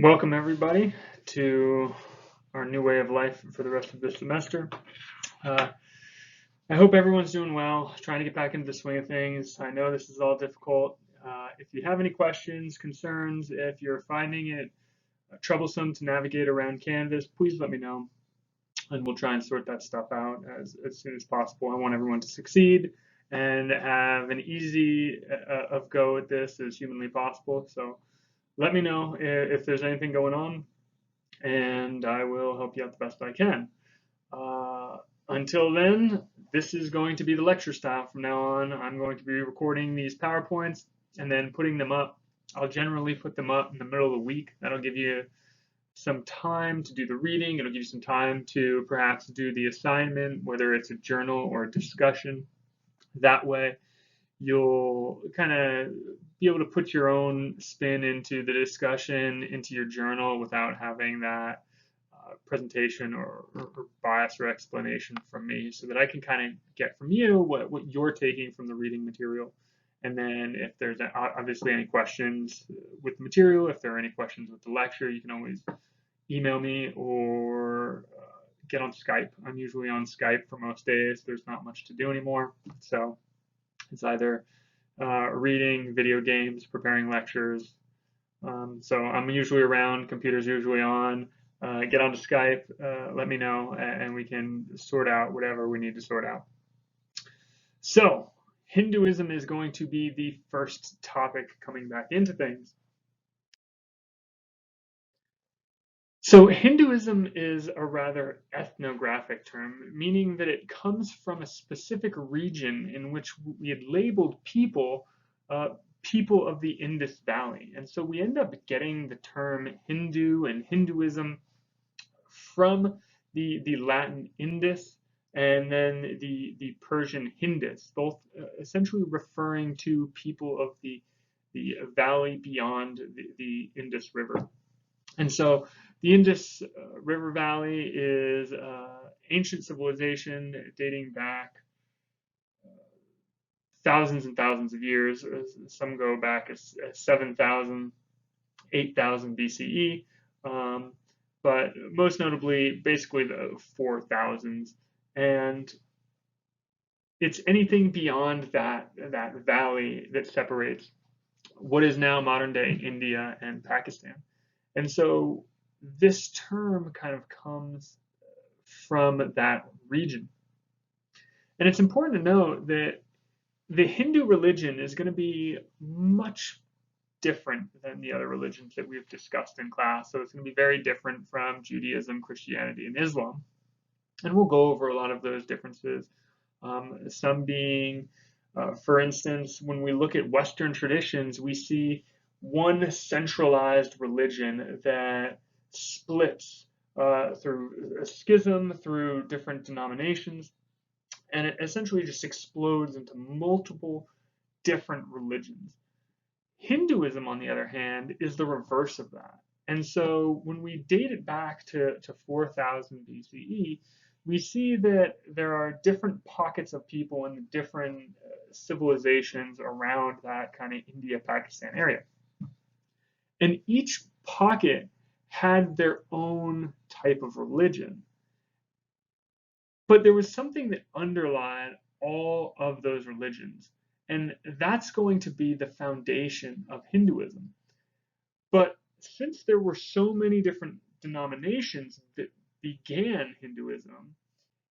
Welcome, everybody, to our new way of life for the rest of this semester. Uh, I hope everyone's doing well, trying to get back into the swing of things. I know this is all difficult. If you have any questions, concerns, if you're finding it troublesome to navigate around Canvas, please let me know, and we'll try and sort that stuff out as soon as possible. I want everyone to succeed and have an easy of go at this as humanly possible. So let me know if there's anything going on, and I will help you out the best I can. Uh, until then, this is going to be the lecture style from now on. I'm going to be recording these PowerPoints and then putting them up. I'll generally put them up in the middle of the week. That'll give you some time to do the reading. It'll give you some time to perhaps do the assignment, whether it's a journal or a discussion. That way, you'll kind of be able to put your own spin into the discussion, into your journal without having that presentation or bias or explanation from me, so that I can kind of get from you what you're taking from the reading material. And then if there's obviously any questions with the material, if there are any questions with the lecture, you can always email me or get on Skype. I'm usually on Skype for most days. There's not much to do anymore. So it's either reading, video games, preparing lectures. So I'm usually around, computer's usually on. Get onto Skype, let me know, and we can sort out whatever we need to sort out. So Hinduism is going to be the first topic coming back into things. So Hinduism is a rather ethnographic term, meaning that it comes from a specific region in which we had labeled people, people of the Indus Valley. And so we end up getting the term Hindu and Hinduism from the Latin Indus and then the Persian Hindus, both essentially referring to people of the valley beyond the Indus River. And so the Indus River Valley is ancient civilization dating back thousands and thousands of years. Some go back as 7,000, 8,000 BCE, but most notably, basically the 4,000s. And it's anything beyond that valley that separates what is now modern day India and Pakistan. And so this term kind of comes from that region. And it's important to note that the Hindu religion is going to be much different than the other religions that we've discussed in class. So it's going to be very different from Judaism, Christianity, and Islam. And we'll go over a lot of those differences. Some being, for instance, when we look at Western traditions, we see one centralized religion that splits through a schism, through different denominations, and it essentially just explodes into multiple different religions. Hinduism, on the other hand, is the reverse of that. And so when we date it back to 4000 BCE, we see that there are different pockets of people in the different civilizations around that kind of India-Pakistan area. And each pocket had their own type of religion. But there was something that underlied all of those religions. And that's going to be the foundation of Hinduism. But since there were so many different denominations that began Hinduism,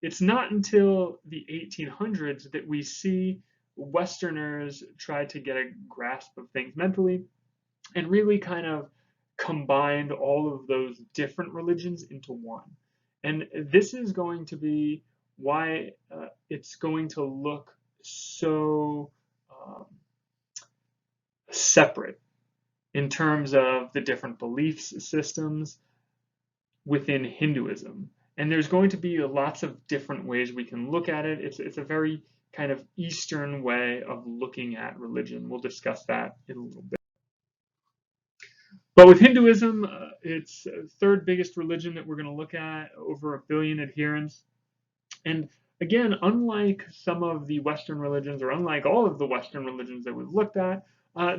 it's not until the 1800s that we see Westerners try to get a grasp of things mentally and really kind of combined all of those different religions into one. And this is going to be why it's going to look so separate in terms of the different belief systems within Hinduism. And there's going to be lots of different ways we can look at it. It's a very kind of Eastern way of looking at religion. We'll discuss that in a little bit. But with Hinduism, it's the third biggest religion that we're going to look at, over 1 billion adherents. And again, unlike some of the Western religions, or unlike all of the Western religions that we've looked at,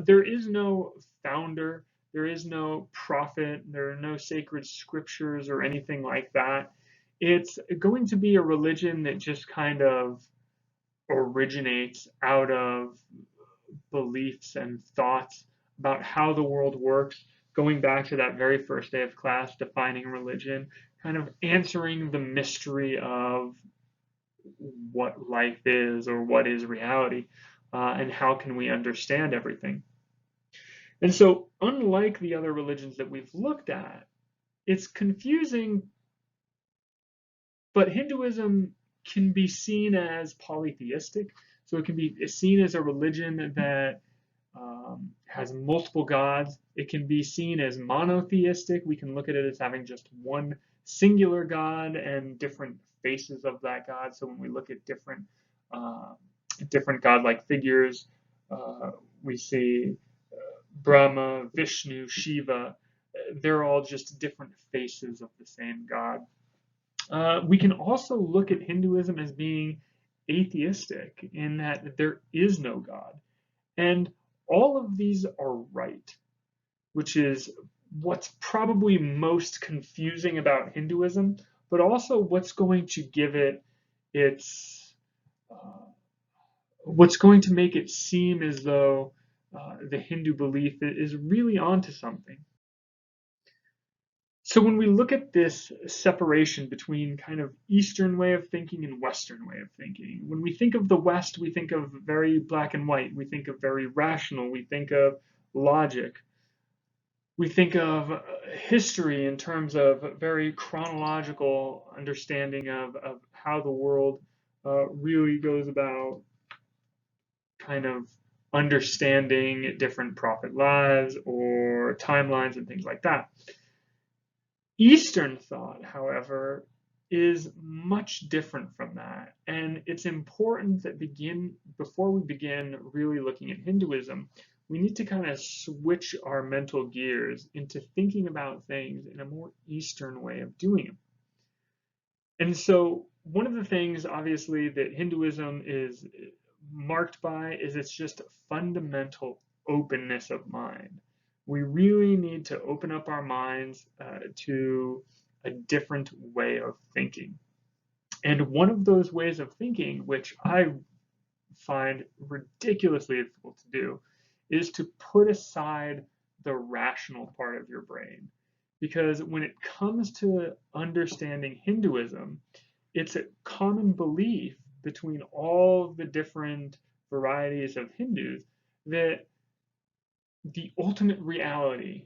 there is no founder. There is no prophet, there are no sacred scriptures or anything like that. It's going to be a religion that just kind of originates out of beliefs and thoughts about how the world works, going back to that very first day of class, defining religion, kind of answering the mystery of what life is or what is reality, and how can we understand everything. And so, unlike the other religions that we've looked at, it's confusing, but Hinduism can be seen as polytheistic. So it can be seen as a religion that has multiple gods. It can be seen as monotheistic. We can look at it as having just one singular God and different faces of that God. So when we look at uh, different godlike figures, uh, we see Brahma, Vishnu, Shiva. They're all just different faces of the same God. We can also look at Hinduism as being atheistic in that there is no God. And all of these are right, which is what's probably most confusing about Hinduism, but also what's going to give it its, what's going to make it seem as though the Hindu belief is really onto something. So when we look at this separation between kind of Eastern way of thinking and Western way of thinking, when we think of the West, we think of very black and white, we think of very rational, we think of logic, we think of history in terms of very chronological understanding of how the world really goes about kind of understanding different prophet lives or timelines and things like that. Eastern thought, however, is much different from that. And it's important that before we begin really looking at Hinduism, we need to kind of switch our mental gears into thinking about things in a more Eastern way of doing them. And so one of the things, obviously, that Hinduism is marked by is its just fundamental openness of mind. We really need to open up our minds to a different way of thinking. And one of those ways of thinking, which I find ridiculously difficult to do, is to put aside the rational part of your brain. Because when it comes to understanding Hinduism, it's a common belief between all the different varieties of Hindus that the ultimate reality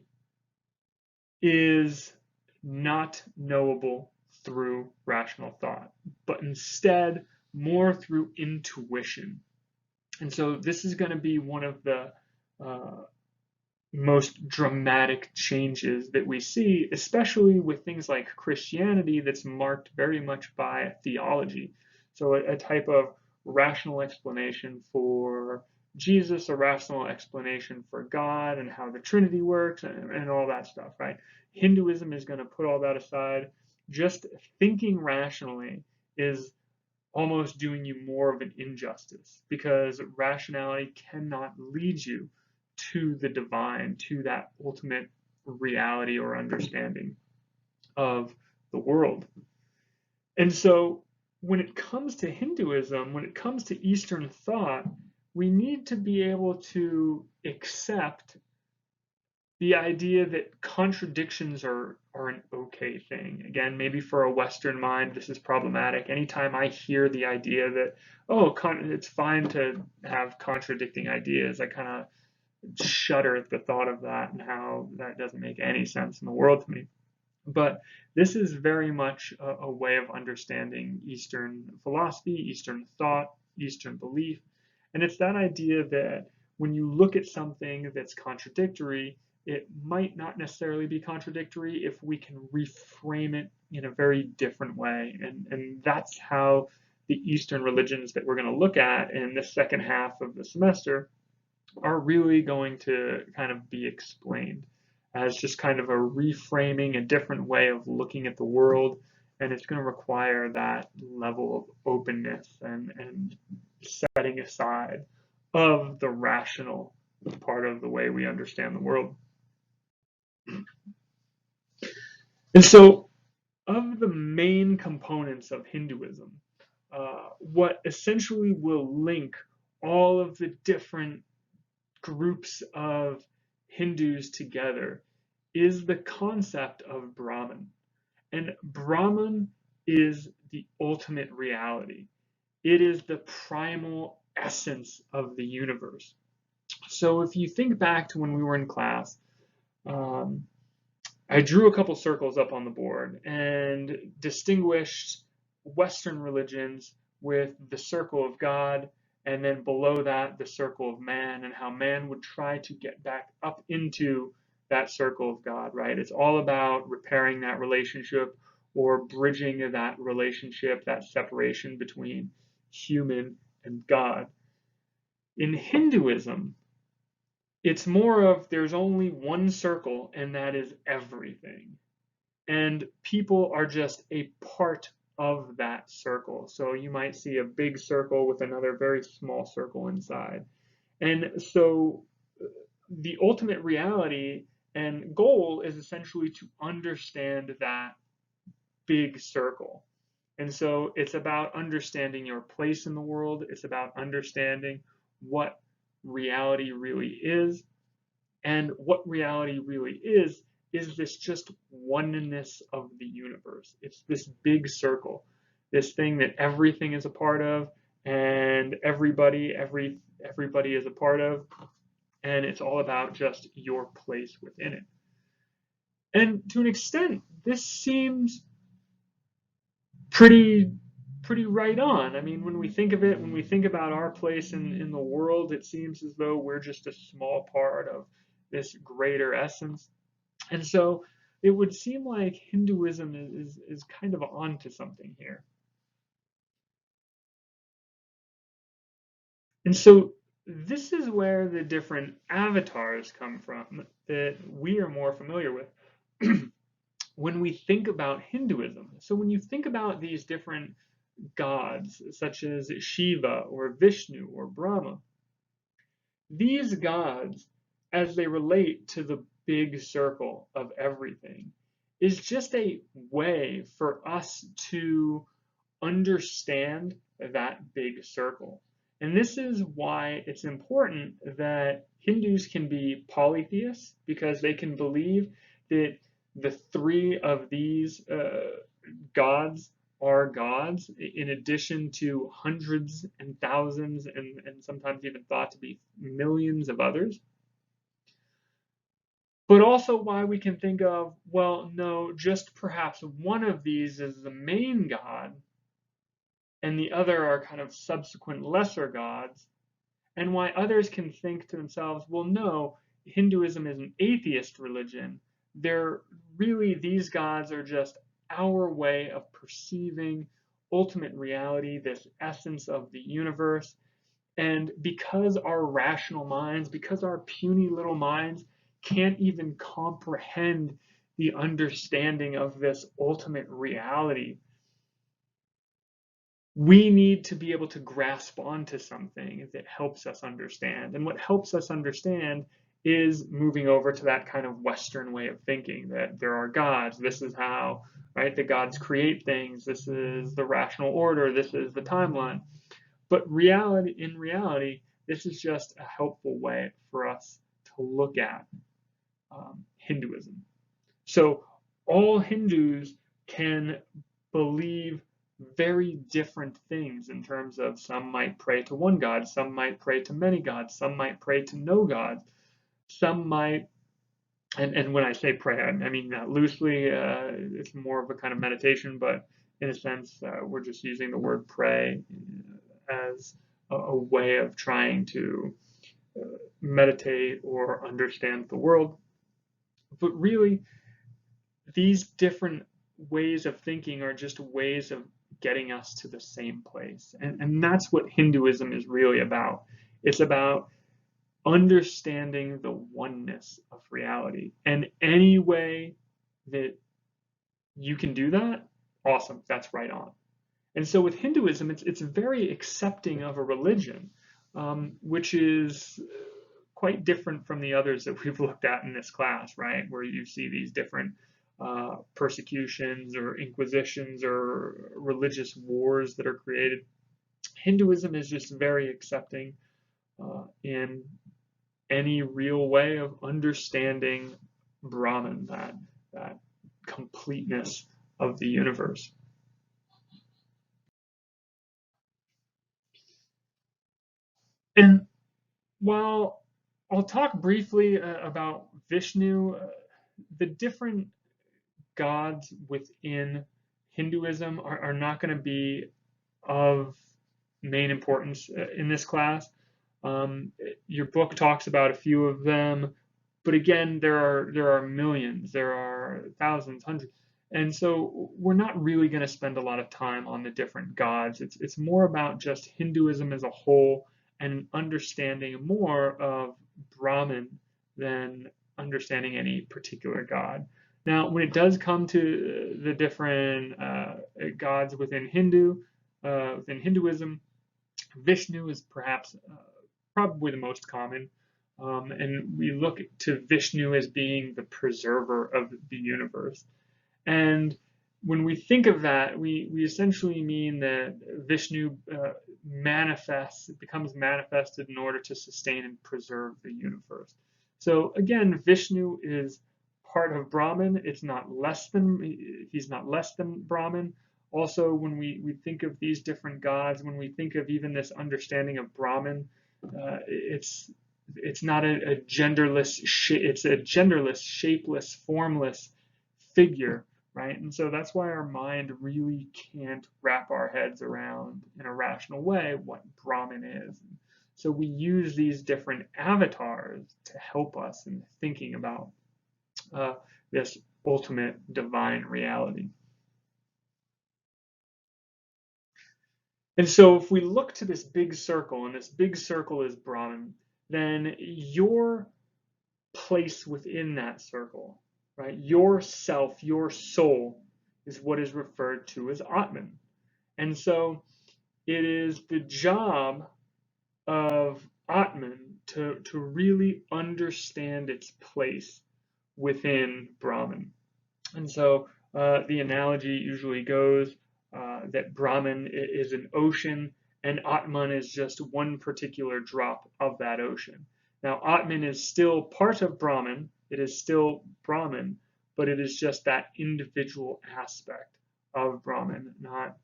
is not knowable through rational thought, but instead more through intuition. And so this is going to be one of the uh, most dramatic changes that we see, especially with things like Christianity, that's marked very much by theology. So a type of rational explanation for Jesus, a rational explanation for God and how the Trinity works and all that stuff, right? Hinduism is going to put all that aside. Just thinking rationally is almost doing you more of an injustice because rationality cannot lead you to the divine, to that ultimate reality or understanding of the world. And so when it comes to Hinduism, when it comes to Eastern thought, we need to be able to accept the idea that contradictions are an okay thing. Again, maybe for a Western mind, this is problematic. Anytime I hear the idea that, oh, it's fine to have contradicting ideas, I kind of shudder at the thought of that and how that doesn't make any sense in the world to me. But this is very much a way of understanding Eastern philosophy, Eastern thought, Eastern belief. And it's that idea that when you look at something that's contradictory, it might not necessarily be contradictory if we can reframe it in a very different way. And that's how the Eastern religions that we're going to look at in the second half of the semester are really going to kind of be explained as just kind of a reframing, a different way of looking at the world. And it's going to require that level of openness and setting aside of the rational part of the way we understand the world. And so, of the main components of Hinduism, what essentially will link all of the different groups of Hindus together is the concept of Brahman. And Brahman is the ultimate reality. It is the primal essence of the universe. So if you think back to when we were in class, um, I drew a couple circles up on the board and distinguished Western religions with the circle of God, and then below that, the circle of man, and how man would try to get back up into that circle of God, right? It's all about repairing that relationship or bridging that relationship, that separation between human and God. In Hinduism, it's more of there's only one circle, and that is everything. And people are just a part of that circle. So you might see a big circle with another very small circle inside. And so the ultimate reality and goal is essentially to understand that big circle. And so it's about understanding your place in the world. It's about understanding what reality really is. And what reality really is this just oneness of the universe. It's this big circle, this thing that everything is a part of, and everybody is a part of, and it's all about just your place within it. And to an extent, this seems pretty pretty right on. I mean, when we think of it, when we think about our place in the world, it seems as though we're just a small part of this greater essence. And so it would seem like Hinduism is kind of onto something here. And so this is where the different avatars come from that we are more familiar with when we think about Hinduism. So when you think about these different gods, such as Shiva or Vishnu or Brahma, these gods, as they relate to the big circle of everything, is just a way for us to understand that big circle. And this is why it's important that Hindus can be polytheists, because they can believe that the three of these gods are gods, in addition to hundreds and thousands and sometimes even thought to be millions of others. But also why we can think of, well, no, just perhaps one of these is the main god and the other are kind of subsequent lesser gods, and why others can think to themselves, well, no, Hinduism is an atheist religion. They're really, these gods are just our way of perceiving ultimate reality, this essence of the universe. And because our rational minds, because our puny little minds can't even comprehend the understanding of this ultimate reality, we need to be able to grasp onto something that helps us understand. And what helps us understand is moving over to that kind of Western way of thinking that there are gods. This is how, right? The gods create things. This is the rational order. This is the timeline. But in reality, this is just a helpful way for us to look at Hinduism. So all Hindus can believe very different things in terms of some might pray to one god, some might pray to many gods, some might pray to no god, some might, and when I say pray, I mean loosely, it's more of a kind of meditation, but in a sense, we're just using the word pray as a way of trying to meditate or understand the world. But really, these different ways of thinking are just ways of getting us to the same place. And that's what Hinduism is really about. It's about understanding the oneness of reality. And any way that you can do that, awesome, that's right on. And so with Hinduism, it's very accepting of a religion, which is quite different from the others that we've looked at in this class, right? Where you see these different persecutions or inquisitions or religious wars that are created. Hinduism is just very accepting in any real way of understanding Brahman, that completeness of the universe. And while I'll talk briefly about Vishnu, the different gods within Hinduism are not going to be of main importance in this class. Your book talks about a few of them, but again, there are millions, there are thousands, hundreds, and so we're not really going to spend a lot of time on the different gods. It's more about just Hinduism as a whole and understanding more of Brahman than understanding any particular god. Now, when it does come to the different gods within Hinduism, Vishnu is perhaps probably the most common, and we look to Vishnu as being the preserver of the universe. And when we think of that, we essentially mean that Vishnu becomes manifested in order to sustain and preserve the universe. So again, Vishnu is part of Brahman. He's not less than Brahman. Also, when we think of these different gods, when we think of even this understanding of Brahman, it's not a genderless, it's a genderless, shapeless, formless figure, right? And so that's why our mind really can't wrap our heads around in a rational way what Brahman is. So we use these different avatars to help us in thinking about this ultimate divine reality. And so if we look to this big circle, and this big circle is Brahman, then your place within that circle, right? Your self, your soul, is what is referred to as Atman. And so it is the job of Atman to really understand its place within Brahman. And so the analogy usually goes that Brahman is an ocean and Atman is just one particular drop of that ocean. Now, Atman is still part of Brahman, it is still Brahman, but it is just that individual aspect of Brahman, not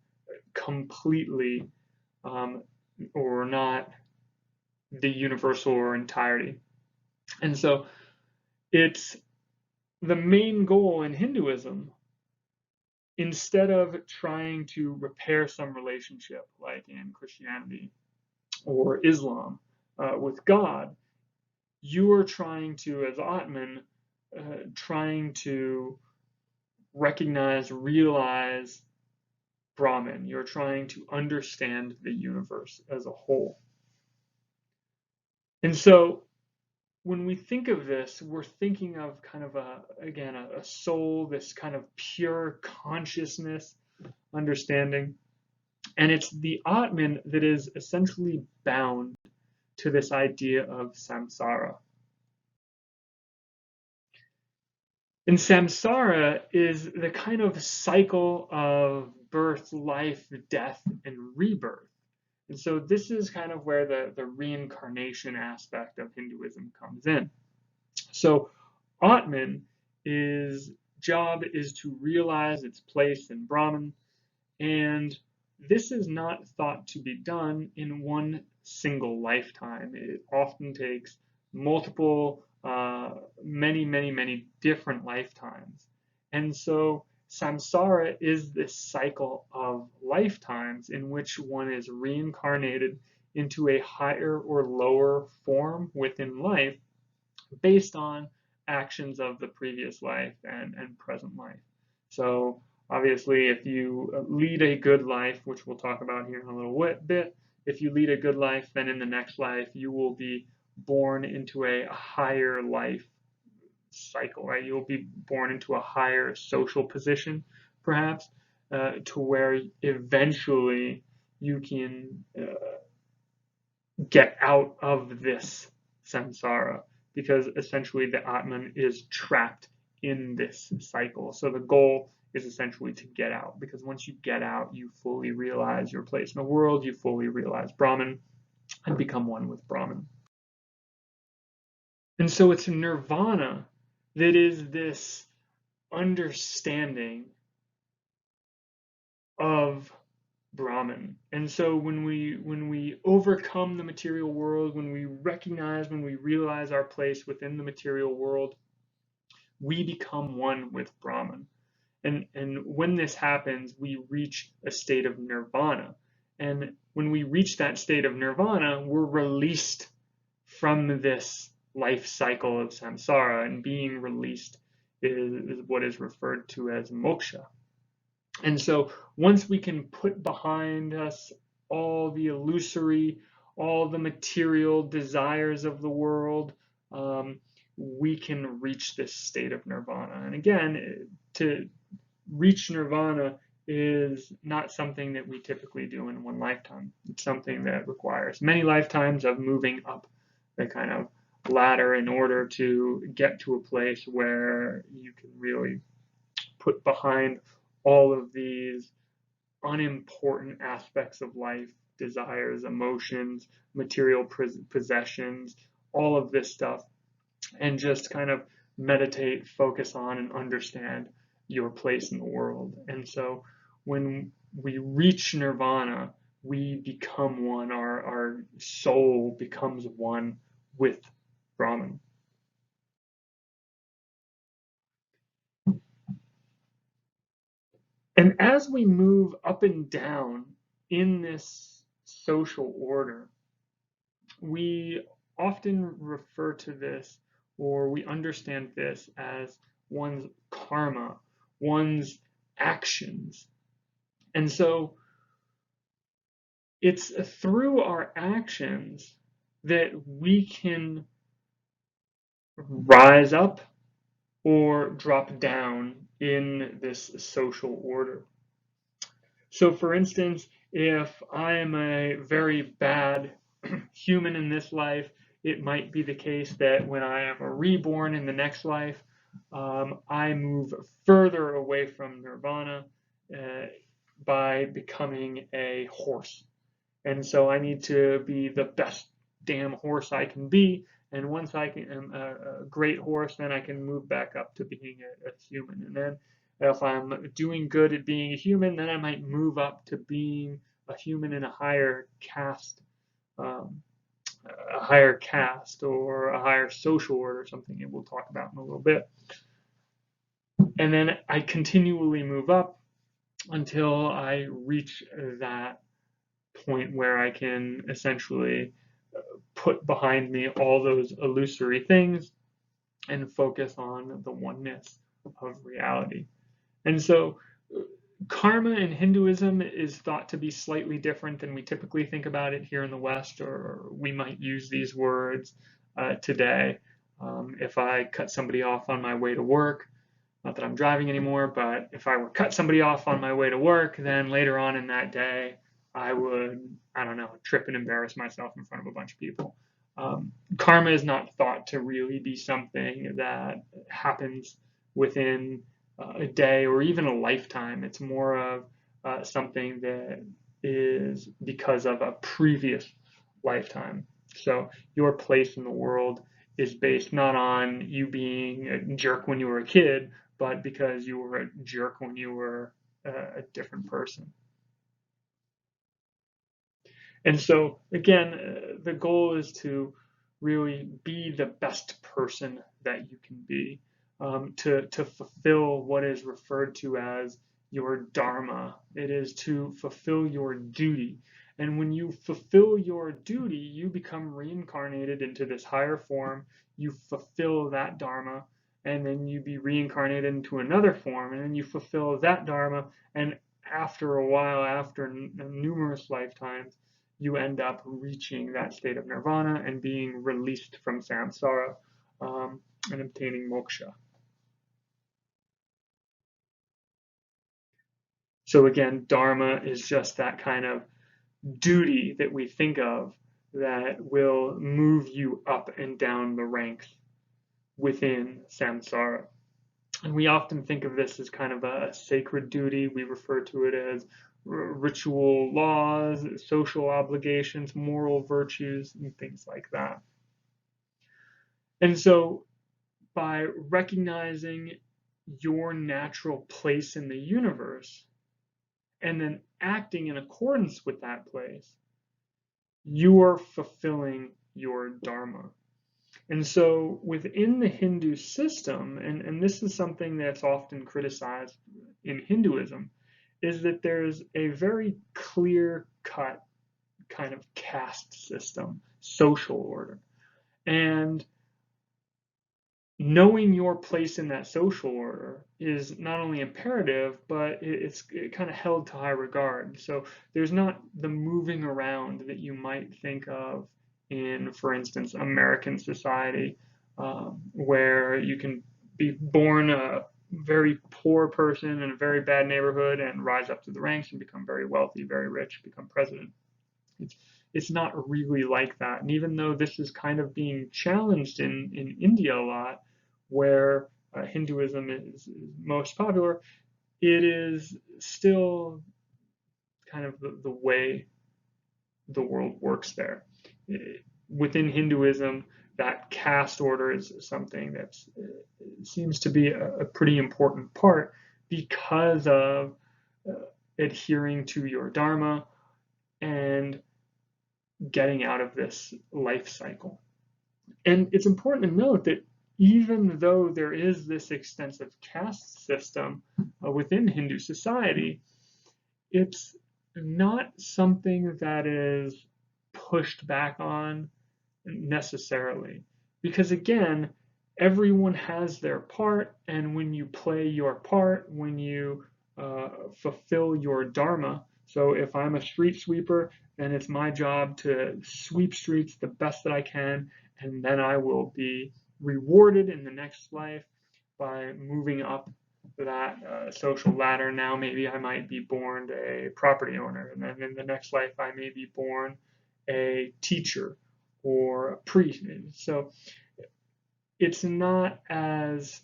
completely or not the universal or entirety. And so it's the main goal in Hinduism. Instead of trying to repair some relationship like in Christianity or Islam with God, you are trying to, as Atman, trying to recognize, realize Brahman. You're trying to understand the universe as a whole. And so when we think of this, we're thinking of kind of a soul, this kind of pure consciousness understanding. And it's the Atman that is essentially bound to this idea of samsara. And samsara is the kind of cycle of birth, life, death, and rebirth. And so this is kind of where the reincarnation aspect of Hinduism comes in. So Atman's job is to realize its place in Brahman, and this is not thought to be done in one single lifetime. It often takes multiple, many different lifetimes. And so samsara is this cycle of lifetimes in which one is reincarnated into a higher or lower form within life based on actions of the previous life and present life. So obviously, if you lead a good life, which we'll talk about here in a little bit, if you lead a good life, then in the next life, you will be born into a higher life cycle, right? You'll be born into a higher social position, perhaps, to where eventually you can get out of this samsara, because essentially the Atman is trapped in this cycle. So the goal is essentially to get out, because once you get out, you fully realize your place in the world, you fully realize Brahman, and become one with Brahman. And so it's nirvana that is this understanding of Brahman. And so when we overcome the material world, when we realize our place within the material world, we become one with Brahman. And when this happens, we reach a state of nirvana. And when we reach that state of nirvana, we're released from this life cycle of samsara, and being released is what is referred to as moksha. And so once we can put behind us all the illusory, all the material desires of the world, we can reach this state of nirvana. And again, to reach nirvana is not something that we typically do in one lifetime. It's something that requires many lifetimes of moving up the kind of ladder in order to get to a place where you can really put behind all of these unimportant aspects of life, desires, emotions, material possessions, all of this stuff, and just kind of meditate, focus on, and understand your place in the world. And so when we reach nirvana, we become one, our soul becomes one with Brahman. And as we move up and down in this social order, we often refer to this, or we understand this as one's karma, one's actions. And so it's through our actions that we can rise up or drop down in this social order. So, for instance, if I am a very bad human in this life, it might be the case that when I am reborn in the next life, I move further away from nirvana uh, by becoming a horse. And so I need to be the best damn horse I can be. And once I am a great horse, then I can move back up to being a human. And then if I'm doing good at being a human, then I might move up to being a human in um, a higher caste or a higher social order, something that we'll talk about in a little bit. And then I continually move up until I reach that point where I can essentially put behind me all those illusory things and focus on the oneness of reality. And so karma in Hinduism is thought to be slightly different than we typically think about it here in the West, or we might use these words today. If I cut somebody off on my way to work, not that I'm driving anymore, but if I were cut somebody off on my way to work, then later on in that day, I would, I don't know, trip and embarrass myself in front of a bunch of people. Karma is not thought to really be something that happens within a day or even a lifetime. It's more of something that is because of a previous lifetime. So your place in the world is based not on you being a jerk when you were a kid, but because you were a jerk when you were a different person. And so, again, the goal is to really be the best person that you can be, to fulfill what is referred to as your dharma. It is to fulfill your duty. And when you fulfill your duty, you become reincarnated into this higher form. You fulfill that dharma, and then you be reincarnated into another form, and then you fulfill that dharma. And after a while, after numerous lifetimes, you end up reaching that state of nirvana and being released from samsara, and obtaining moksha. So again, dharma is just that kind of duty that we think of that will move you up and down the ranks within samsara. And we often think of this as kind of a sacred duty. We refer to it as ritual laws, social obligations, moral virtues, and things like that. And so by recognizing your natural place in the universe and then acting in accordance with that place, you are fulfilling your dharma. And so within the Hindu system, and this is something that's often criticized in Hinduism, is that there's a very clear-cut kind of caste system, social order. And knowing your place in that social order is not only imperative, but it's kind of held to high regard. So there's not the moving around that you might think of in, for instance, American society, where you can be born a very poor person in a very bad neighborhood and rise up to the ranks and become very wealthy, very rich, become president. It's not really like that. And even though this is kind of being challenged in India a lot, where Hinduism is most popular, it is still kind of the way the world works there. Within Hinduism, that caste order is something that seems to be a pretty important part because of adhering to your dharma and getting out of this life cycle. And it's important to note that even though there is this extensive caste system within Hindu society, it's not something that is pushed back on necessarily. Because again, everyone has their part, and when you play your part, when you fulfill your dharma, so if I'm a street sweeper, then it's my job to sweep streets the best that I can, and then I will be rewarded in the next life by moving up that social ladder. Now maybe I might be born a property owner, and then in the next life I may be born a teacher or a priest. So it's not as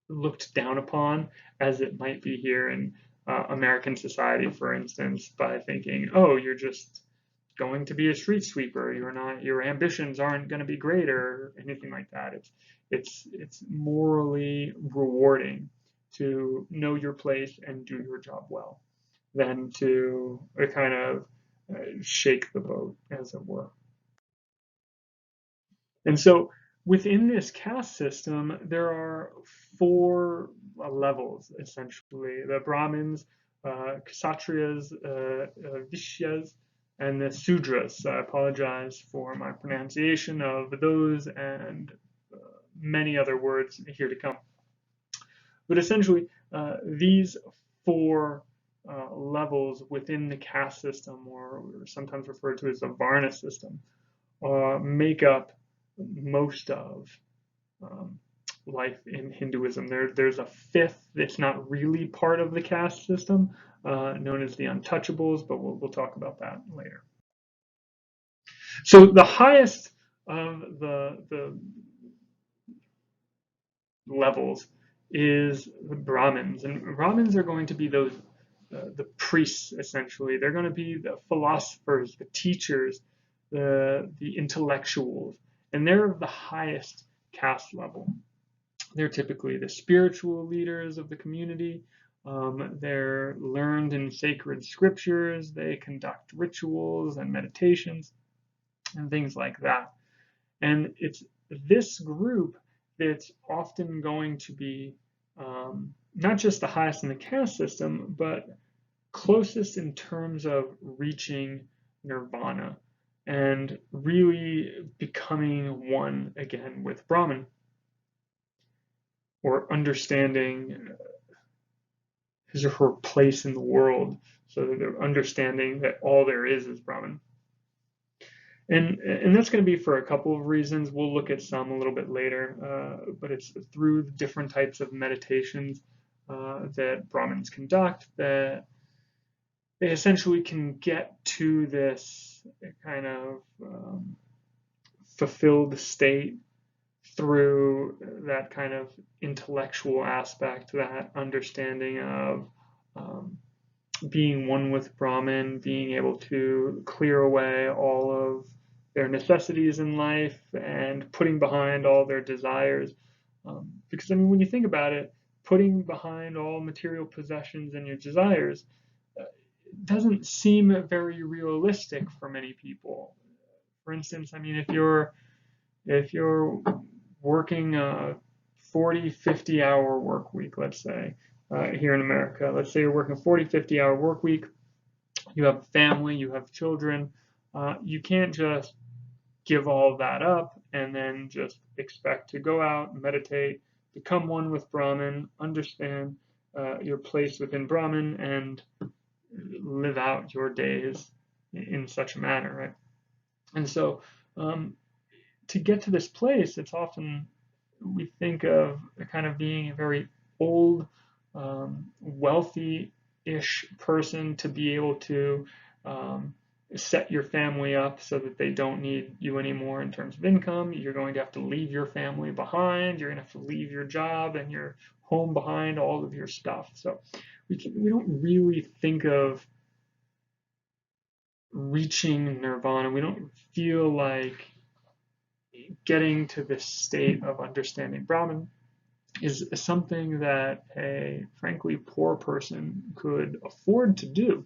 looked down upon as it might be here in American society, for instance, by thinking, oh, you're just going to be a street sweeper. You're not. Your ambitions aren't going to be great or anything like that. It's morally rewarding to know your place and do your job well, than to kind of shake the boat, as it were. And so within this caste system, there are four levels, essentially. The Brahmins, Kshatriyas, Vishyas, and the Sudras. I apologize for my pronunciation of those and many other words here to come. But essentially, these four levels within the caste system, or sometimes referred to as the Varna system, make up most of life in Hinduism. There's a fifth that's not really part of the caste system, known as the untouchables, but we'll talk about that later. So the highest of the levels is the Brahmins, and Brahmins are going to be those the priests, essentially. They're going to be the philosophers, the teachers, the intellectuals, and they're of the highest caste level. They're typically the spiritual leaders of the community. They're learned in sacred scriptures. They conduct rituals and meditations and things like that. And it's this group that's often going to be not just the highest in the caste system, but closest in terms of reaching nirvana and really becoming one again with Brahman, or understanding his or her place in the world, so that they're understanding that all there is Brahman. And that's going to be for a couple of reasons. We'll look at some a little bit later, but it's through the different types of meditations that Brahmins conduct that they essentially can get to this kind of fulfilled state through that kind of intellectual aspect, that understanding of um, being one with Brahman, being able to clear away all of their necessities in life and putting behind all their desires. Because, I mean, when you think about it, putting behind all material possessions and your desires doesn't seem very realistic for many people. For instance, I mean, if you're working a 40, 50-hour work week, let's say, here in America, let's say you're working a 40, 50-hour work week, you have a family, you have children, you can't just give all of that up and then just expect to go out, meditate, become one with Brahman, understand your place within Brahman, and live out your days in such a manner, right? And so, to get to this place, it's often we think of kind of being a very old, wealthy-ish person to be able to set your family up so that they don't need you anymore in terms of income. You're going to have to leave your family behind. You're going to have to leave your job and your home behind, all of your stuff. So we don't really think of reaching nirvana. We don't feel like getting to this state of understanding Brahman is something that a frankly poor person could afford to do.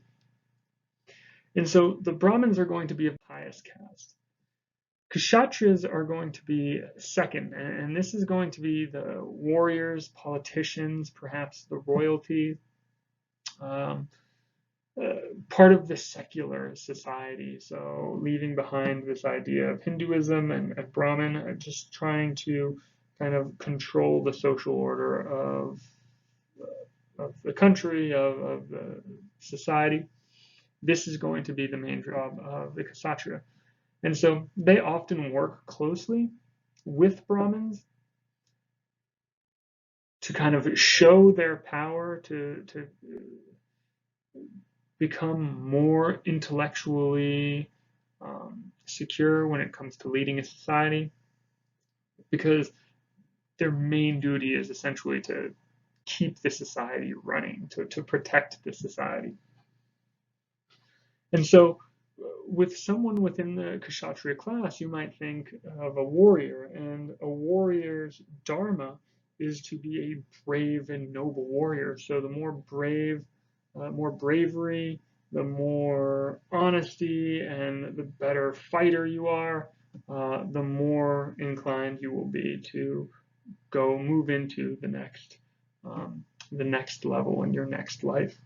And so the Brahmins are going to be of the highest caste. Kshatriyas are going to be second, and this is going to be the warriors, politicians, perhaps the royalty, um, part of the secular society. So leaving behind this idea of Hinduism and Brahmin, just trying to kind of control the social order of the country, of the society. This is going to be the main job of the Kshatriya. And so they often work closely with Brahmins to kind of show their power, to become more intellectually secure when it comes to leading a society, because their main duty is essentially to keep the society running, to protect the society. And so, with someone within the Kshatriya class, you might think of a warrior, and a warrior's dharma is to be a brave and noble warrior. So, the more brave, more bravery, the more honesty, and the better fighter you are, the more inclined you will be to go move into the next level in your next life.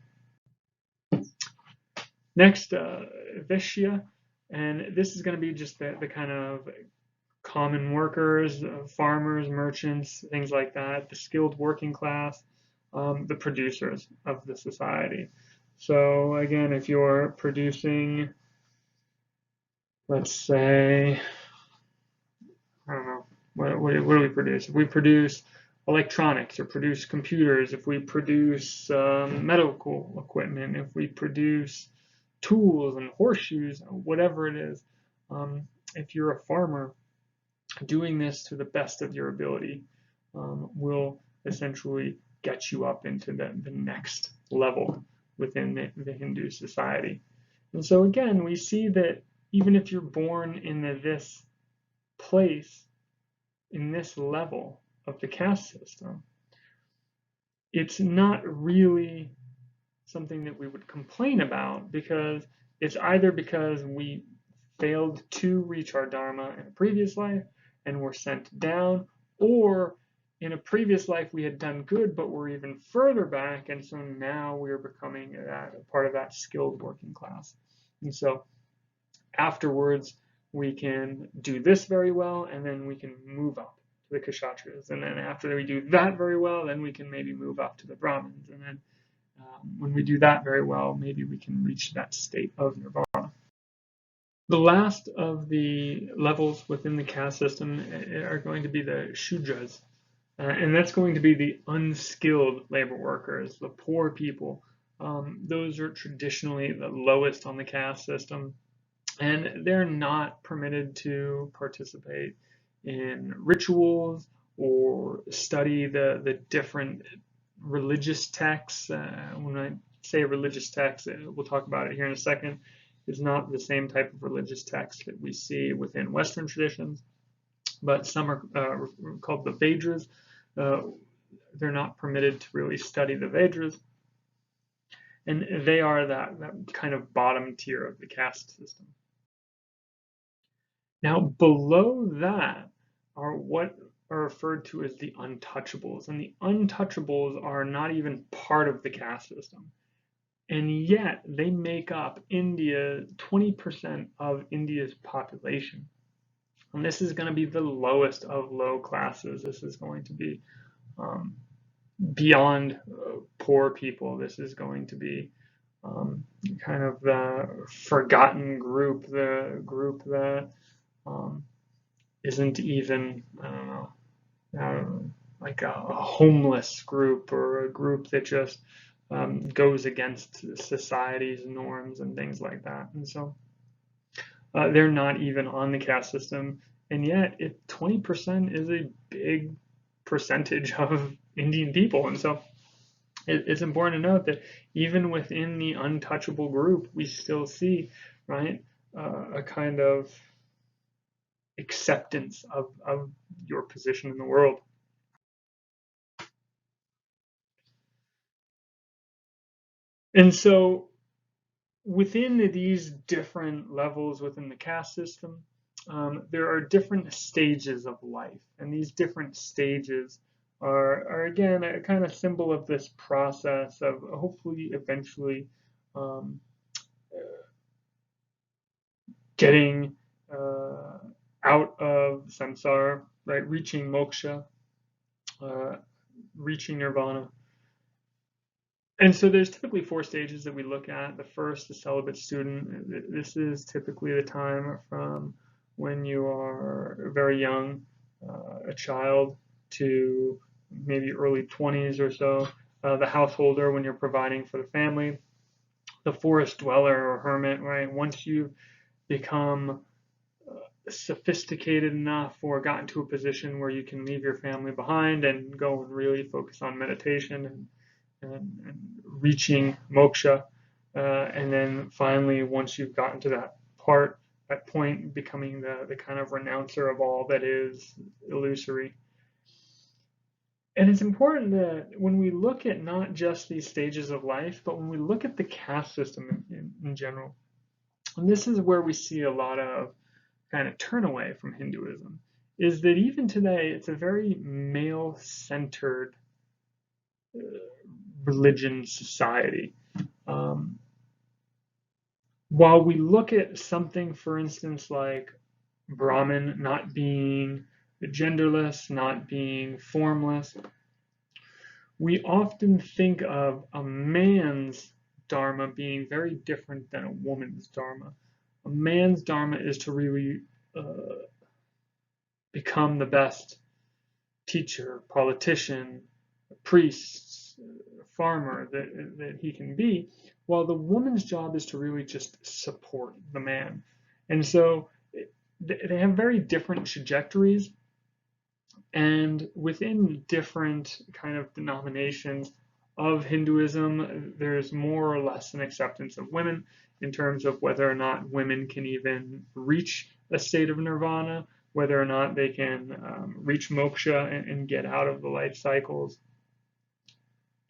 Next, Vishya, and this is going to be just the kind of common workers, farmers, merchants, things like that, the skilled working class, the producers of the society. So again, if you're producing, let's say, I don't know, what do we produce? If we produce electronics or produce computers, if we produce medical equipment, if we produce tools and horseshoes, whatever it is, if you're a farmer, doing this to the best of your ability will essentially get you up into the next level within the Hindu society. And so again, we see that even if you're born in this place, in this level of the caste system, it's not really something that we would complain about, because it's either because we failed to reach our dharma in a previous life and were sent down, or in a previous life we had done good but we're even further back, and so now we're becoming a part of that skilled working class. And so afterwards we can do this very well, and then we can move up to the Kshatriyas, and then after we do that very well, then we can maybe move up to the Brahmins, and then when we do that very well, maybe we can reach that state of nirvana. The last of the levels within the caste system are going to be the Shudras, and that's going to be the unskilled labor workers, the poor people, Those are traditionally the lowest on the caste system, and they're not permitted to participate in rituals or study the different religious texts. When I say religious texts, we'll talk about it here in a second, is not the same type of religious text that we see within Western traditions, but some are called the Vedras. Uh, they're not permitted to really study the Vedras, and they are that kind of bottom tier of the caste system. Now, below that are what are referred to as the untouchables, and the untouchables are not even part of the caste system. And yet they make up 20% of India's population. And this is going to be the lowest of low classes. This is going to be um, beyond poor people. This is going to be kind of the forgotten group, the group that um, isn't even, I don't know, like a homeless group or a group that just goes against society's norms and things like that. And so they're not even on the caste system. And yet, 20% is a big percentage of Indian people. And so it's important to note that even within the untouchable group, we still see, right, a kind of acceptance of your position in the world. And so within these different levels within the caste system, there are different stages of life. And these different stages are again, a kind of symbol of this process of hopefully eventually um, getting out of samsara, right? Reaching moksha, uh, reaching nirvana. And so there's typically four stages that we look at. The first, the celibate student. This is typically the time from when you are very young, a child, to maybe early 20s or so. The householder, when you're providing for the family. The forest dweller or hermit, right? Once you become sophisticated enough or gotten to a position where you can leave your family behind and go and really focus on meditation and reaching moksha. And then finally, once you've gotten to that point, becoming the kind of renouncer of all that is illusory. And it's important that when we look at not just these stages of life, but when we look at the caste system in general, and this is where we see a lot of kind of turn away from Hinduism, is that even today it's a very male-centered religion society. Um, while we look at something, for instance, like Brahmin not being genderless, not being formless, we often think of a man's dharma being very different than a woman's dharma. A man's dharma is to really become the best teacher, politician, priest, farmer that he can be, while the woman's job is to really just support the man. And so they have very different trajectories, and within different kind of denominations of Hinduism, there's more or less an acceptance of women in terms of whether or not women can even reach a state of nirvana, whether or not they can reach moksha and get out of the life cycles.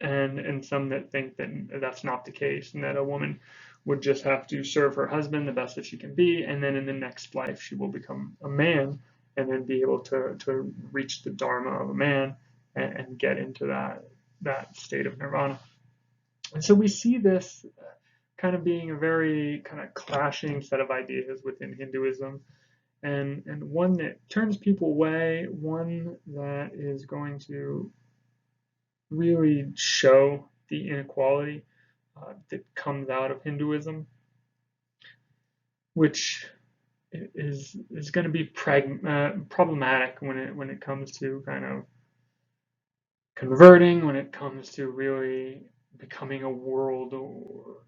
And some that think that that's not the case, and that a woman would just have to serve her husband the best that she can be, and then in the next life she will become a man and then be able to reach the dharma of a man and get into that state of nirvana. And so we see this kind of being a very kind of clashing set of ideas within Hinduism, and one that turns people away, one that is going to really show the inequality that comes out of Hinduism, which is going to be problematic when it comes to kind of converting, when it comes to really becoming a world or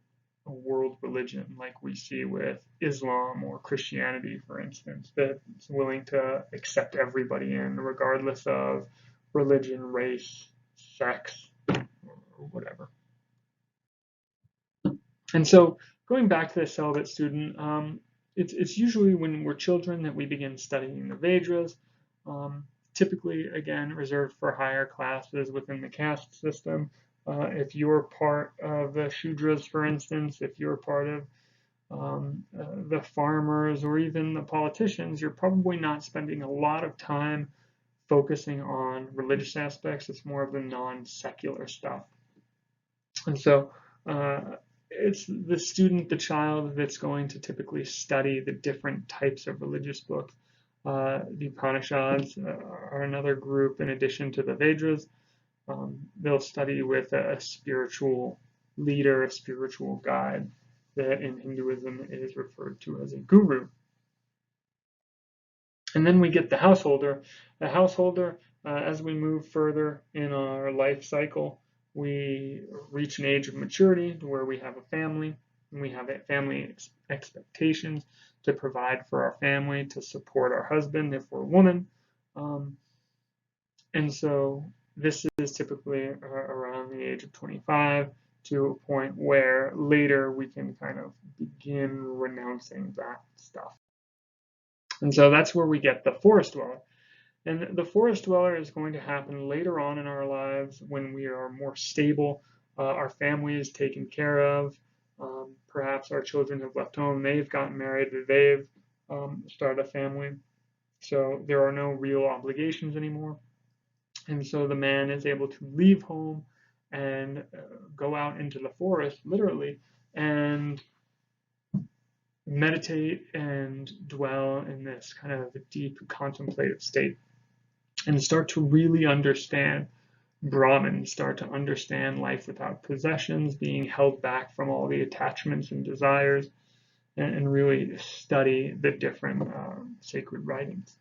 a world religion like we see with Islam or Christianity, for instance, that's willing to accept everybody in, regardless of religion, race, sex, or whatever. And so, going back to the celibate student, it's usually when we're children that we begin studying the Vedas, typically, again, reserved for higher classes within the caste system. If you're part of the Shudras, for instance, if you're part of the farmers or even the politicians, you're probably not spending a lot of time focusing on religious aspects. It's more of the non-secular stuff. And so it's the student, the child, that's going to typically study the different types of religious books. The Upanishads are another group in addition to the Vedas. They'll study with a spiritual leader, a spiritual guide that in Hinduism is referred to as a guru. And then we get the householder. The householder, as we move further in our life cycle, we reach an age of maturity to where we have a family, and we have family expectations to provide for our family, to support our husband if we're a woman. And so this is typically around the age of 25 to a point where later we can kind of begin renouncing that stuff. And so that's where we get the forest dweller. And the forest dweller is going to happen later on in our lives when we are more stable, our family is taken care of, perhaps our children have left home, they've gotten married, they've started a family. So there are no real obligations anymore. And so the man is able to leave home and go out into the forest, literally, and meditate and dwell in this kind of deep contemplative state and start to really understand Brahman, start to understand life without possessions, being held back from all the attachments and desires, and really study the different sacred writings.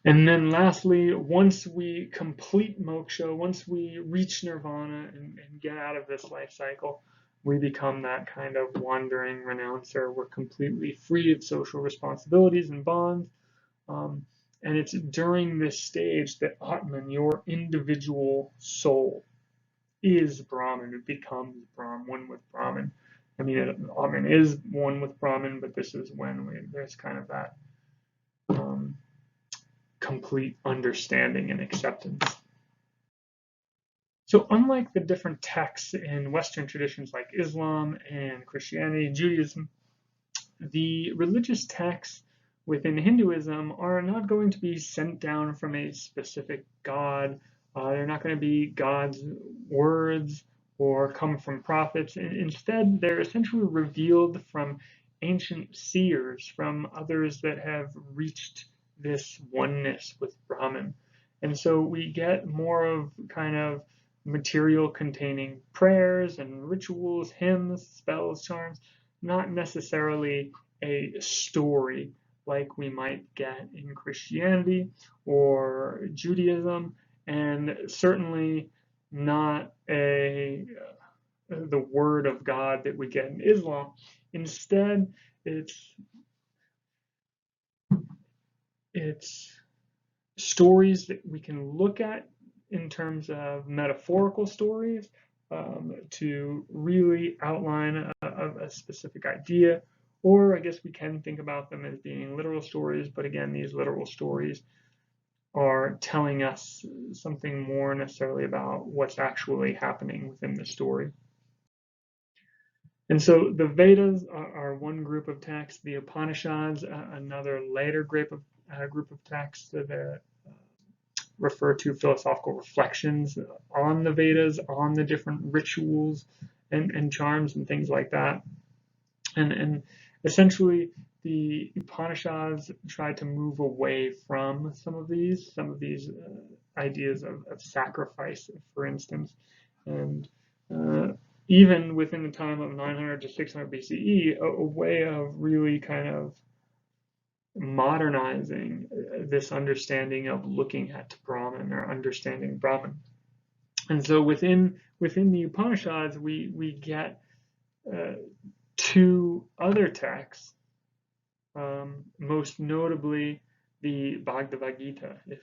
And then lastly, once we complete moksha, once we reach nirvana and get out of this life cycle, we become that kind of wandering renouncer. We're completely free of social responsibilities and bonds. And it's during this stage that Atman, your individual soul, is Brahman. It becomes Brahman, one with Brahman. I mean, Atman is one with Brahman, but this is when there's kind of that complete understanding and acceptance. So unlike the different texts in Western traditions like Islam and Christianity and Judaism, the religious texts within Hinduism are not going to be sent down from a specific god. They're not going to be God's words or come from prophets. Instead, they're essentially revealed from ancient seers, from others that have reached this oneness with Brahman. And so we get more of kind of material containing prayers and rituals, hymns, spells, charms, not necessarily a story like we might get in Christianity or Judaism, and certainly not the word of God that we get in Islam. Instead, it's stories that we can look at in terms of metaphorical stories to really outline a specific idea, or I guess we can think about them as being literal stories, but again, these literal stories are telling us something more necessarily about what's actually happening within the story. And so the Vedas are one group of texts, the Upanishads, another later group of texts that refer to philosophical reflections on the Vedas, on the different rituals and charms and things like that. And essentially, the Upanishads try to move away from some of these ideas of sacrifice, for instance. And even within the time of 900 to 600 BCE, a way of really kind of modernizing this understanding of looking at Brahman or understanding Brahman. And so within the Upanishads, we get two other texts, most notably the Bhagavad Gita, if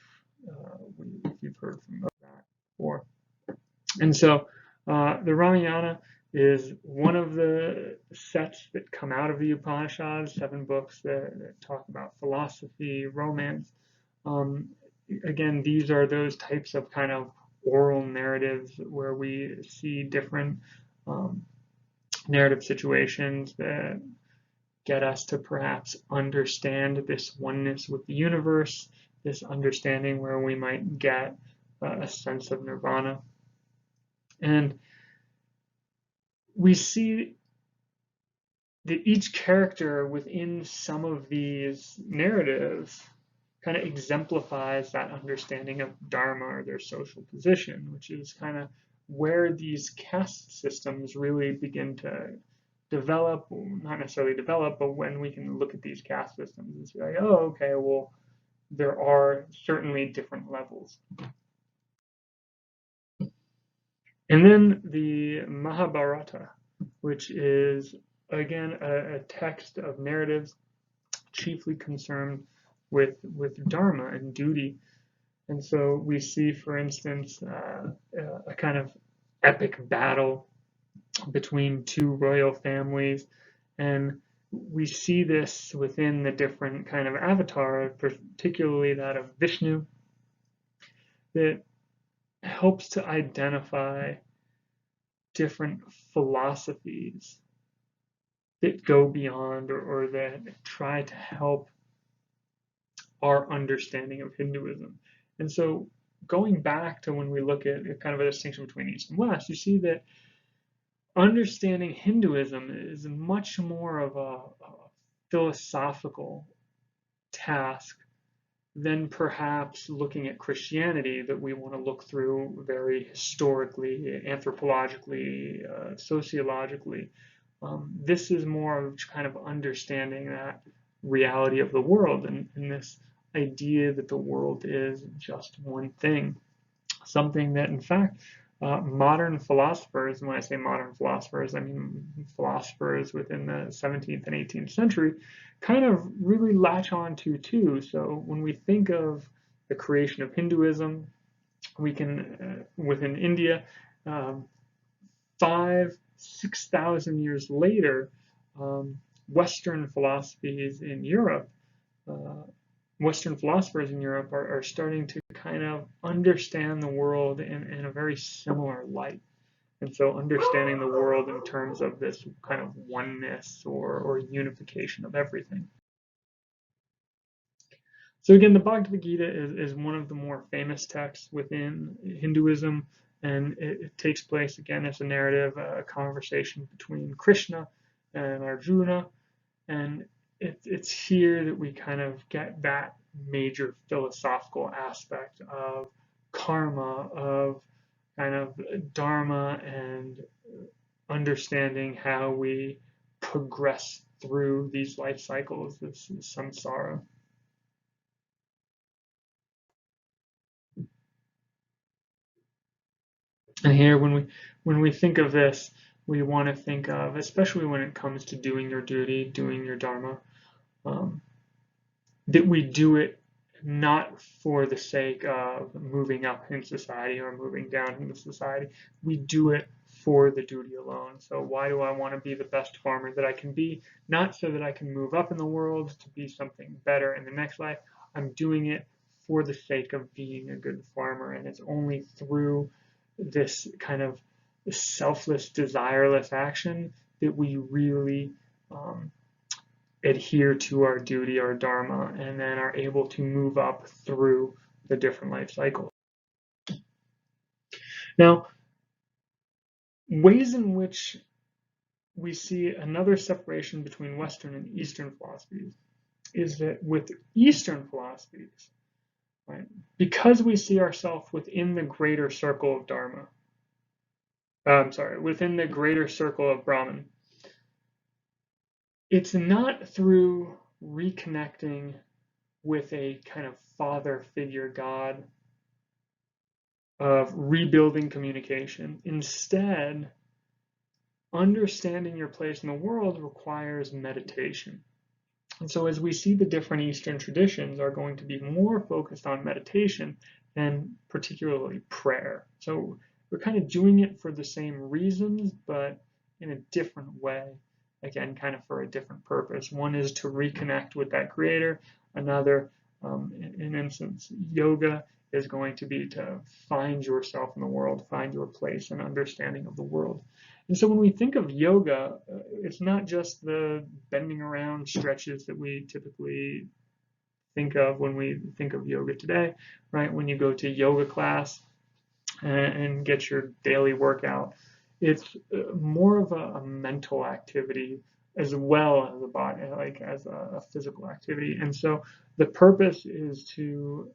you've heard from that before. And so the Ramayana is one of the sets that come out of the Upanishads, 7 books that talk about philosophy, romance. Again, these are those types of kind of oral narratives where we see different narrative situations that get us to perhaps understand this oneness with the universe, this understanding where we might get a sense of nirvana. And we see that each character within some of these narratives kind of exemplifies that understanding of dharma or their social position, which is kind of where these caste systems really begin to develop, not necessarily develop, but when we can look at these caste systems and say, like, oh, okay, well, there are certainly different levels. And then the Mahabharata, which is, again, a text of narratives chiefly concerned with dharma and duty. And so we see, for instance, a kind of epic battle between two royal families. And we see this within the different kind of avatars, particularly that of Vishnu, that helps to identify different philosophies that go beyond or that try to help our understanding of Hinduism. And so going back to when we look at kind of a distinction between East and West, you see that understanding Hinduism is much more of a philosophical task than perhaps looking at Christianity, that we want to look through very historically, anthropologically, sociologically. This is more of kind of understanding that reality of the world and this idea that the world is just one thing, something that in fact modern philosophers, and when I say modern philosophers, I mean philosophers within the 17th and 18th century, kind of really latch on to too. So when we think of the creation of Hinduism, we can, within India, 6,000 years later, Western philosophies in Europe, Western philosophers in Europe are starting to kind of understand the world in a very similar light. And so understanding the world in terms of this kind of oneness or unification of everything. So again, the Bhagavad Gita is one of the more famous texts within Hinduism, and it takes place again as a narrative, a conversation between Krishna and Arjuna, and it's here that we kind of get that major philosophical aspect of karma, of kind of dharma, and understanding how we progress through these life cycles, this samsara. And here, when we think of this, we want to think of, especially when it comes to doing your duty, doing your dharma, that we do it not for the sake of moving up in society or moving down in society. We do it for the duty alone. So why do I want to be the best farmer that I can be? Not so that I can move up in the world to be something better in the next life. I'm doing it for the sake of being a good farmer. And it's only through this kind of selfless, desireless action that we really adhere to our duty, our dharma, and then are able to move up through the different life cycles. Now, ways in which we see another separation between Western and Eastern philosophies is that with Eastern philosophies, right, because we see ourselves within the greater circle of dharma, within the greater circle of Brahman, it's not through reconnecting with a kind of father figure God, of rebuilding communication. Instead, understanding your place in the world requires meditation. And so as we see, the different Eastern traditions are going to be more focused on meditation and particularly prayer. So we're kind of doing it for the same reasons, but in a different way. Again, kind of for a different purpose. One is to reconnect with that creator. Another, in instance, yoga is going to be to find yourself in the world, find your place and understanding of the world. And so when we think of yoga, it's not just the bending around stretches that we typically think of when we think of yoga today, right? When you go to yoga class and get your daily workout, it's more of a mental activity as well as a body, like as a physical activity. And so the purpose is to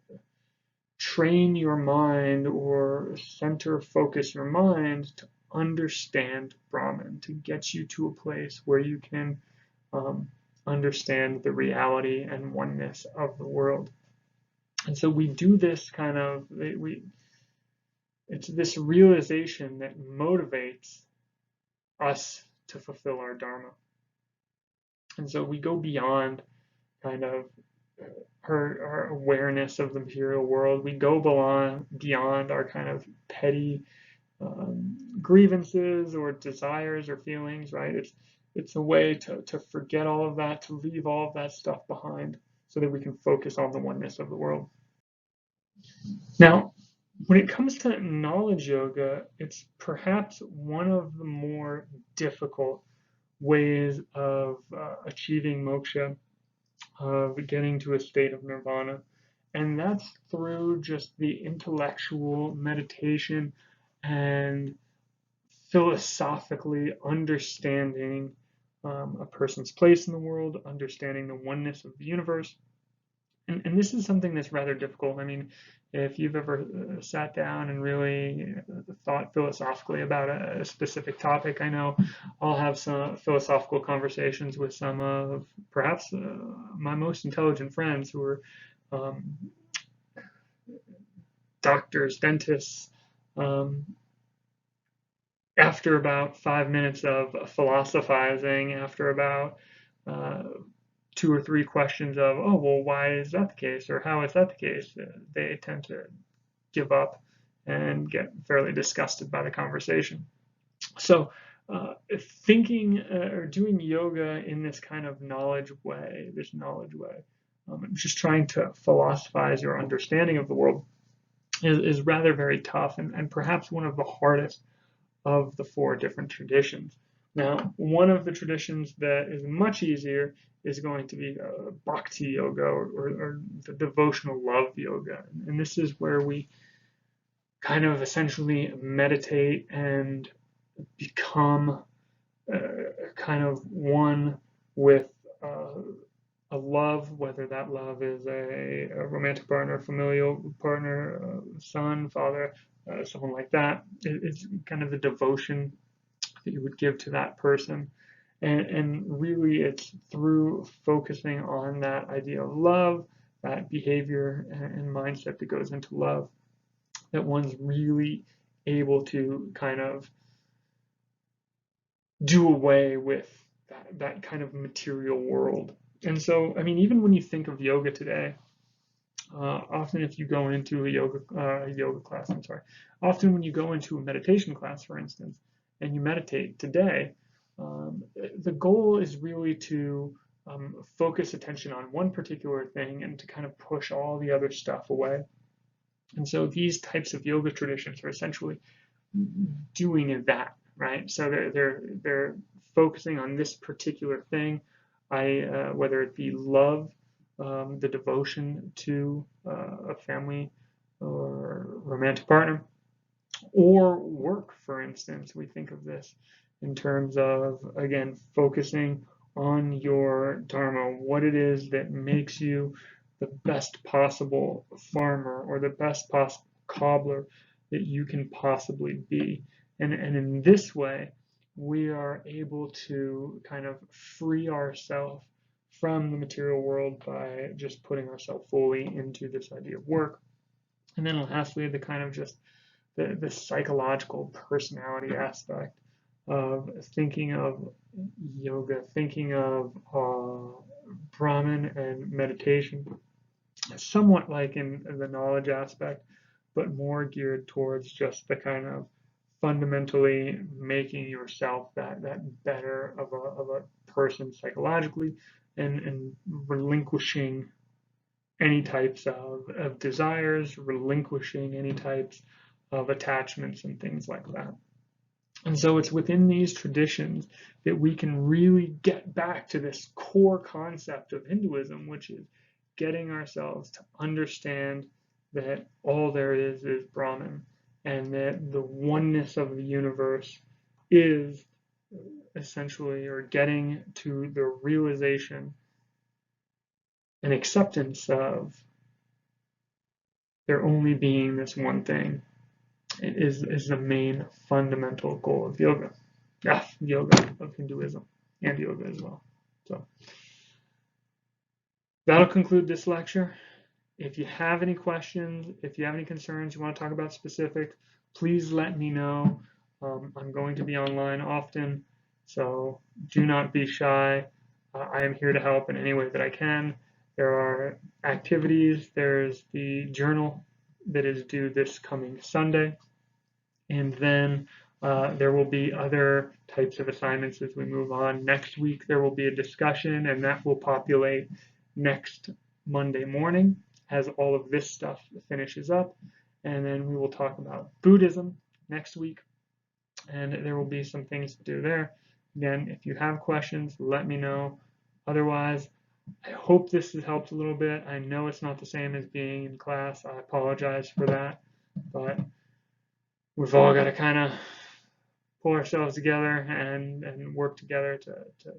train your mind or center focus your mind to understand Brahman, to get you to a place where you can understand the reality and oneness of the world. And so we do this kind of, it's this realization that motivates us to fulfill our Dharma. And so we go beyond kind of our awareness of the material world. We go beyond our kind of petty grievances or desires or feelings, right? It's a way to forget all of that, to leave all of that stuff behind so that we can focus on the oneness of the world. Now, when it comes to knowledge yoga, it's perhaps one of the more difficult ways of achieving moksha, of getting to a state of nirvana. And that's through just the intellectual meditation and philosophically understanding a person's place in the world, understanding the oneness of the universe. And this is something that's rather difficult. I mean, if you've ever sat down and really thought philosophically about a specific topic, I know I'll have some philosophical conversations with some of perhaps my most intelligent friends who are doctors, dentists. After about 5 minutes of philosophizing, after about 2 or 3 questions of, oh, well, why is that the case? Or how is that the case? They tend to give up and get fairly disgusted by the conversation. So thinking or doing yoga in this kind of knowledge way, just trying to philosophize your understanding of the world is rather very tough and perhaps one of the hardest of the 4 different traditions. Now, one of the traditions that is much easier is going to be bhakti yoga or the devotional love yoga. And this is where we kind of essentially meditate and become kind of one with a love, whether that love is a romantic partner, familial partner, son, father, someone like that. It's kind of the devotion that you would give to that person. And really, it's through focusing on that idea of love, that behavior and mindset that goes into love, that one's really able to kind of do away with that kind of material world. And so, I mean, even when you think of yoga today, often if you go into a yoga class, often when you go into a meditation class, for instance, and you meditate today, the goal is really to focus attention on one particular thing and to kind of push all the other stuff away. And so these types of yoga traditions are essentially doing that, right? So they're focusing on this particular thing, whether it be love, the devotion to a family or romantic partner, or work, for instance. We think of this in terms of, again, focusing on your dharma, what it is that makes you the best possible farmer or the best possible cobbler that you can possibly be. And in this way, we are able to kind of free ourselves from the material world by just putting ourselves fully into this idea of work. And then lastly, the kind of just the psychological personality aspect of thinking of yoga, thinking of Brahman and meditation, somewhat like in the knowledge aspect, but more geared towards just the kind of fundamentally making yourself that better of a person psychologically, and relinquishing any types of desires, relinquishing any types of attachments and things like that. And so it's within these traditions that we can really get back to this core concept of Hinduism, which is getting ourselves to understand that all there is Brahman, and that the oneness of the universe is essentially, or getting to the realization and acceptance of there only being this one thing is the main fundamental goal of yoga. Yoga, of Hinduism, and yoga as well. So that'll conclude this lecture. If you have any questions, if you have any concerns, you want to talk about specifics, please let me know. I'm going to be online often, so do not be shy. I am here to help in any way that I can. There are activities. There's the journal that is due this coming Sunday. And then there will be other types of assignments as we move on. Next week, there will be a discussion, and that will populate next Monday morning as all of this stuff finishes up. And then we will talk about Buddhism next week, and there will be some things to do there. Again, if you have questions, let me know. Otherwise, I hope this has helped a little bit. I know it's not the same as being in class. I apologize for that, but we've all got to kind of pull ourselves together and work together to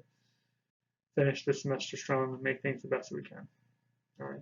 finish this semester strong and make things the best we can. All right.